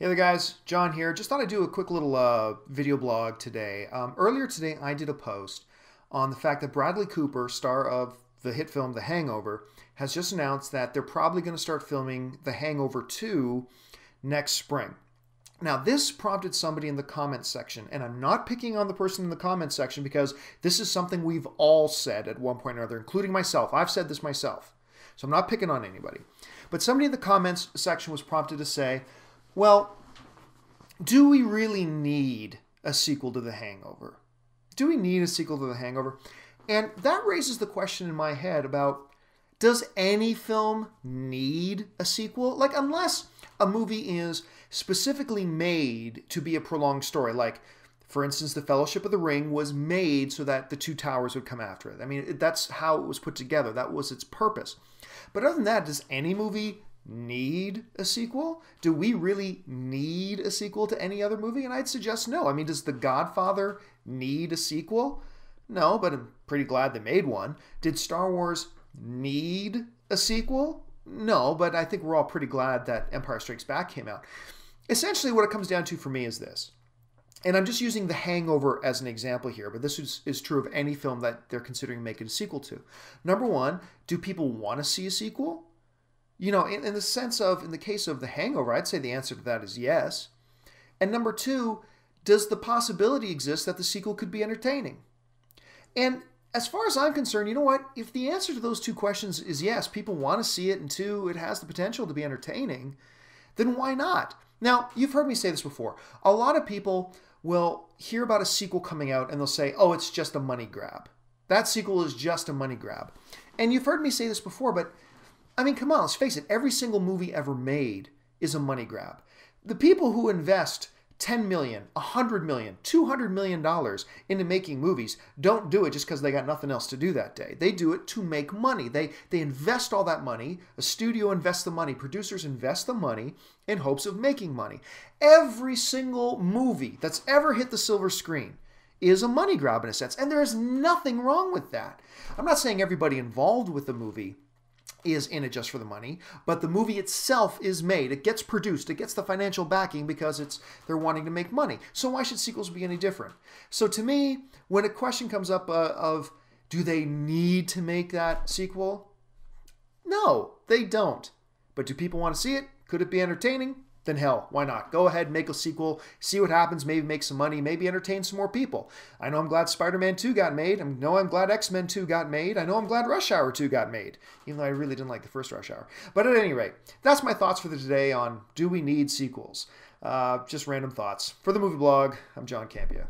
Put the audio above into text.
Hey there guys, John here. Just thought I'd do a quick little video blog today. Earlier today I did a post on the fact that Bradley Cooper, star of the hit film The Hangover, has just announced that they're probably going to start filming The Hangover 2 next spring. Now this prompted somebody in the comments section, and I'm not picking on the person in the comments section because this is something we've all said at one point or another, including myself. I've said this myself, so I'm not picking on anybody. But somebody in the comments section was prompted to say, well, do we really need a sequel to The Hangover? Do we need a sequel to The Hangover? And that raises the question in my head about, does any film need a sequel? Like, unless a movie is specifically made to be a prolonged story, like, for instance, The Fellowship of the Ring was made so that the two towers would come after it. I mean, that's how it was put together. That was its purpose. But other than that, does any movie need a sequel? Do we really need a sequel to any other movie? And I'd suggest no. I mean, does The Godfather need a sequel? No, but I'm pretty glad they made one. Did Star Wars need a sequel? No, but I think we're all pretty glad that Empire Strikes Back came out. Essentially, what it comes down to for me is this. And I'm just using The Hangover as an example here, but this is true of any film that they're considering making a sequel to. Number one, do people want to see a sequel? You know, in the sense of, in the case of The Hangover, I'd say the answer to that is yes. And number two, does the possibility exist that the sequel could be entertaining? And as far as I'm concerned, you know what? If the answer to those two questions is yes, people want to see it, and two, it has the potential to be entertaining, then why not? Now, you've heard me say this before. A lot of people will hear about a sequel coming out and they'll say, oh, it's just a money grab. That sequel is just a money grab. And you've heard me say this before, but I mean, come on, let's face it. Every single movie ever made is a money grab. The people who invest $10 million, $100 million, $200 million into making movies don't do it just because they got nothing else to do that day. They do it to make money. They invest all that money. A studio invests the money. Producers invest the money in hopes of making money. Every single movie that's ever hit the silver screen is a money grab in a sense. And there is nothing wrong with that. I'm not saying everybody involved with the movie is in it just for the money, but the movie itself is made. It gets produced. It gets the financial backing because they're wanting to make money. So why should sequels be any different? So to me, when a question comes up of do they need to make that sequel? No, they don't. But do people want to see it? Could it be entertaining? Then hell, why not? Go ahead, make a sequel, see what happens, maybe make some money, maybe entertain some more people. I know I'm glad Spider-Man 2 got made. I know I'm glad X-Men 2 got made. I know I'm glad Rush Hour 2 got made, even though I really didn't like the first Rush Hour. But at any rate, that's my thoughts for today on do we need sequels? Just random thoughts. For the Movie Blog, I'm John Campea.